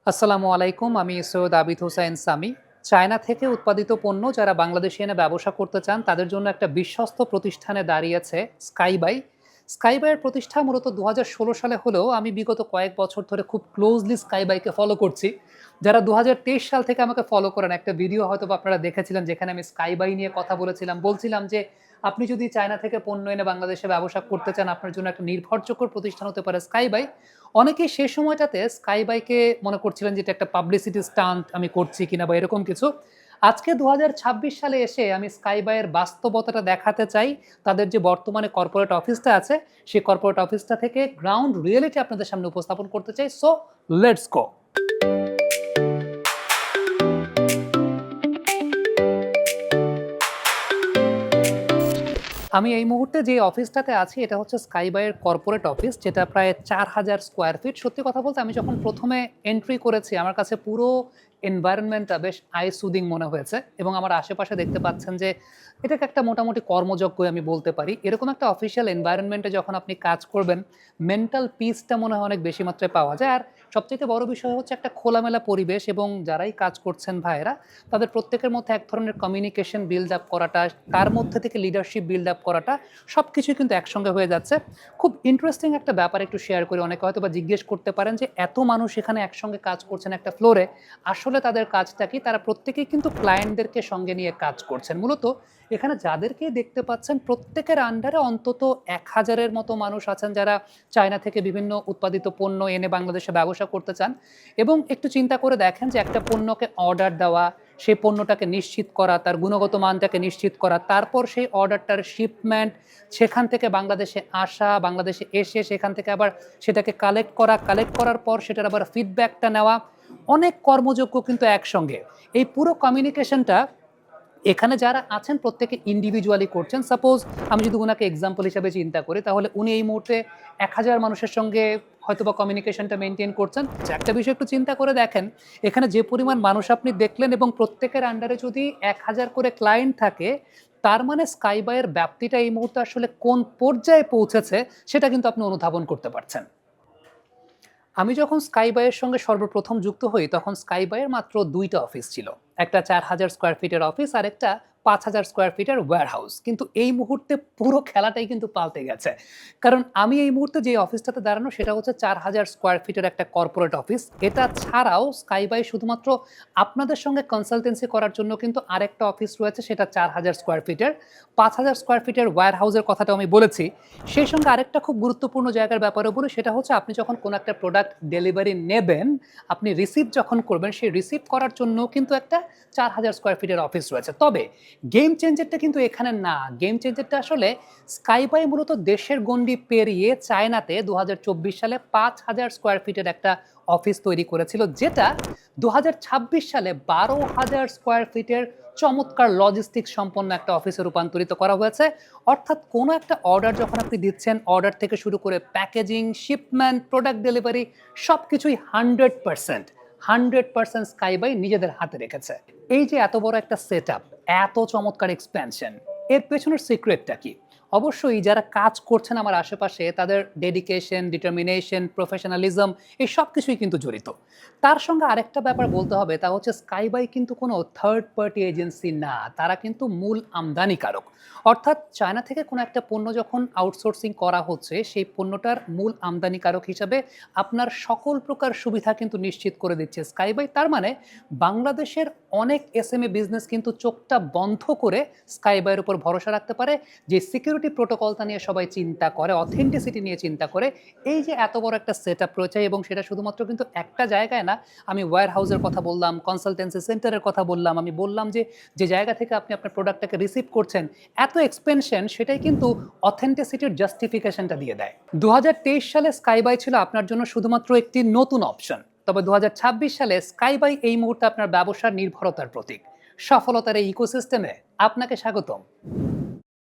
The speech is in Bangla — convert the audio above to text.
আসসালামু আলাইকুম। আমি সৈয়দ আবিদ হোসাইন সামি। চায়না থেকে উৎপাদিত পণ্য যারা বাংলাদেশে এনে ব্যবসা করতে চান তাদের জন্য একটা বিশ্বস্ত প্রতিষ্ঠানে দাঁড়িয়েছে স্কাইবাই। স্কাইবাইয়ের প্রতিষ্ঠা মূলত ২০১৬ সালে হলেও আমি বিগত কয়েক বছর ধরে খুব ক্লোজলি স্কাইবাইকে ফলো করছি। যারা ২০২৩ সাল থেকে আমাকে ফলো করেন, একটা ভিডিও হয়তোবা আপনারা দেখেছিলেন যেখানে আমি স্কাইবাই নিয়ে কথা বলেছিলাম। বলছিলাম যে আপনি যদি চায়না থেকে পণ্য এনে বাংলাদেশে ব্যবসা করতে চান, আপনার জন্য একটা নির্ভরযোগ্য প্রতিষ্ঠান হতে পারে স্কাইবাই। অনেকেই সেই সময়টাতে স্কাইবাইকে মনে করছিলেন যে এটা একটা পাবলিসিটি স্টান্ট আমি করছি কিনা বা এরকম কিছু। আজকে ২০২৬ সালে এসে আমি স্কাইবাইয়ের বাস্তবতাটা দেখাতে চাই। তাদের যে বর্তমানে কর্পোরেট অফিসটা আছে, সেই কর্পোরেট অফিসটা থেকে গ্রাউন্ড রিয়েলিটি আপনাদের সামনে উপস্থাপন করতে চাই। So let's go. আমি এই মুহূর্তে যে অফিসটাতে আছি এটা হচ্ছে স্কাইবাইয়ের কর্পোরেট অফিস, যেটা প্রায় ৪,০০০ স্কোয়ার ফিট। সত্যি কথা বলতে আমি যখন প্রথমে এন্ট্রি করেছি আমার কাছে পুরো এনভায়রনমেন্টটা বেশ আই সুদিং মনে হয়েছে এবং আমার আশেপাশে দেখতে পাচ্ছেন যে এটাকে একটা মোটামুটি কর্মযজ্ঞই আমি বলতে পারি। এরকম একটা অফিসিয়াল এনভায়রনমেন্টে যখন আপনি কাজ করবেন, মেন্টাল পিসটা মনে হয় অনেক বেশি মাত্রায় পাওয়া যায়। আর সবচাইতে বড় বিষয় হচ্ছে একটা খোলামেলা পরিবেশ এবং যারাই কাজ করছেন ভাইয়েরা, তাদের প্রত্যেকের মধ্যে এক ধরনের কমিউনিকেশন বিল্ড আপ করাটা, তার মধ্যে থেকে লিডারশিপ বিল্ড আপ করাটা সবকিছুই কিন্তু একসঙ্গে হয়ে যাচ্ছে। খুব ইন্টারেস্টিং একটা ব্যাপার একটু শেয়ার করি। অনেকে হয়তোবা জিজ্ঞেস করতে পারেন যে এত মানুষ এখানে একসঙ্গে কাজ করছেন একটা ফ্লোরে, আসলে তাদের কাজটা কি? তারা প্রত্যেকেই কিন্তু ক্লায়েন্টদেরকে সঙ্গে নিয়ে কাজ করছেন। মূলত এখানে যাদেরকে দেখতে পাচ্ছেন প্রত্যেকের আন্ডারে অন্তত ১,০০০-এর মতো মানুষ আছেন যারা চায়না থেকে বিভিন্ন উৎপাদিত পণ্য এনে বাংলাদেশে ব্যবসা করতে চান। এবং একটু চিন্তা করে দেখেন যে একটা পণ্যকে অর্ডার দেওয়া, সেই পণ্যটাকে নিশ্চিত করা, তার গুণগত মানটাকে নিশ্চিত করা, তারপর সেই অর্ডারটার শিপমেন্ট, সেখান থেকে বাংলাদেশে আসা, বাংলাদেশে এসে সেখান থেকে আবার সেটাকে কালেক্ট করা, কালেক্ট করার পর সেটার আবার ফিডব্যাকটা নেওয়া, অনেক কর্মযোগ্য কিন্তু একসঙ্গে। এই পুরো কমিউনিকেশনটা এখানে যারা আছেন প্রত্যেকে ইন্ডিভিজুয়ালি করছেন। সাপোজ আমি যদি উনাকে এক্সাম্পল হিসাবে চিন্তা করি, তাহলে উনি এই মুহূর্তে ১,০০০ মানুষের সঙ্গে হয়তোবা কমিউনিকেশনটা মেইনটেইন করছেন। একটা বিষয় একটু চিন্তা করে দেখেন, এখানে যে পরিমাণ মানুষ আপনি দেখলেন এবং প্রত্যেকের আন্ডারে যদি ১,০০০ করে ক্লায়েন্ট থাকে, তার মানে স্কাইবাইয়ের ব্যাপ্তিটা এই মুহূর্তে আসলে কোন পর্যায়ে পৌঁছেছে সেটা কিন্তু আপনি অনুধাবন করতে পারছেন। আমি যখন স্কাইবাইয়ের সঙ্গে সর্বপ্রথম যুক্ত হই তখন স্কাইবাইয়ের মাত্র ২ টা অফিস ছিল। একটা ৪,০০০ স্কোয়ার ফিটের অফিস আর একটা ৫,০০০ স্কোয়ার ফিটের ওয়্যারহাউস। কিন্তু এই মুহূর্তে পুরো খেলাটাই কিন্তু পাল্টে গেছে। কারণ আমি এই মুহূর্তে যে অফিসটাতে দাঁড়ানো সেটা হচ্ছে ৪,০০০ স্কোয়ার ফিটের একটা কর্পোরেট অফিস। এটা ছাড়াও স্কাইবাই শুধুমাত্র আপনাদের সঙ্গে কনসালটেন্সি করার জন্য কিন্তু আরেকটা অফিস রয়েছে, সেটা ৪,০০০ স্কোয়ার ফিটের। ৫,০০০ স্কোয়ার ফিটের ওয়্যারহাউসের কথাটাও আমি বলেছি। সেই সঙ্গে আরেকটা খুব গুরুত্বপূর্ণ জায়গার ব্যাপারে বলি, সেটা হচ্ছে আপনি যখন কোনো একটা প্রোডাক্ট ডেলিভারি নেবেন, আপনি রিসিভ যখন করবেন, সেই রিসিভ করার জন্যও কিন্তু একটা ৪,০০০ স্কোয়ার ফিটের অফিস রয়েছে। তবে গেম চেঞ্জারটা কিন্তু এখানে না। গেম চেঞ্জারটা আসলে স্কাইবাই মূলত দেশের গণ্ডি পেরিয়ে চায়নাতে ২০২৪ সালে ৫,০০০ স্কোয়ার ফিটের একটা অফিস তৈরি করেছিল, যেটা ২০২৬ সালে ১২,০০০ স্কোয়ার ফিটের চমৎকার লজিস্টিক্স সম্পন্ন একটা অফিসে রূপান্তরিত করা হয়েছে। অর্থাৎ কোনো একটা অর্ডার যখন আপনি দিচ্ছেন, অর্ডার থেকে শুরু করে প্যাকেজিং, শিপমেন্ট, প্রোডাক্ট ডেলিভারি সবকিছুই 100% স্কাইবাই নিজেদের হাতে রেখেছে। এই যে এত বড় একটা সেটআপ, এত চমৎকার এক্সপ্যানশন, এর পেছনের সিক্রেটটা কি? অবশ্যই যারা কাজ করছেন আমার আশেপাশে তাদের ডেডিকেশন, ডিটারমিনেশন, প্রফেশনালিজম এই সবকিছুই কিন্তু জড়িত। তার সঙ্গে আরেকটা ব্যাপার বলতে হবে, তা হচ্ছে স্কাইবাই কিন্তু কোনো থার্ড পার্টি এজেন্সি না। তারা কিন্তু মূল আমদানিকারক। অর্থাৎ চায়না থেকে কোনো একটা পণ্য যখন আউটসোর্সিং করা হচ্ছে, সেই পণ্যটার মূল আমদানিকারক হিসাবে আপনার সকল প্রকার সুবিধা কিন্তু নিশ্চিত করে দিচ্ছে স্কাইবাই। তার মানে বাংলাদেশের অনেক এসএমই বিজনেস কিন্তু চোখটা বন্ধ করে স্কাইবাইয়ের উপর ভরসা রাখতে পারে, যে সিকিউরিটি প্রোটোকলটা নিয়ে সবাই চিন্তা করে, অথেন্টিসিটি নিয়ে চিন্তা করে। এই যে এত বড় একটা সেটআপ রয়েছে এবং সেটা শুধুমাত্র কিন্তু একটা জায়গায় না। আমি ওয়্যার হাউসের কথা বললাম, কনসালটেন্সি সেন্টারের কথা বললাম, আমি বললাম যে যে জায়গা থেকে আপনি আপনার প্রোডাক্টটাকে রিসিভ করছেন, এত এক্সপেনশন সেটাই কিন্তু অথেন্টিসিটির জাস্টিফিকেশনটা দিয়ে দেয়। ২০২৩ সালে স্কাইবাই ছিল আপনার জন্য শুধুমাত্র একটি নতুন অপশন। তবে ২০২৬ সালে স্কাইবাই এই মুহূর্তে আপনার ব্যবসার নির্ভরতার প্রতীক। সফলতার এই ইকোসিস্টেমে আপনাকে স্বাগতম।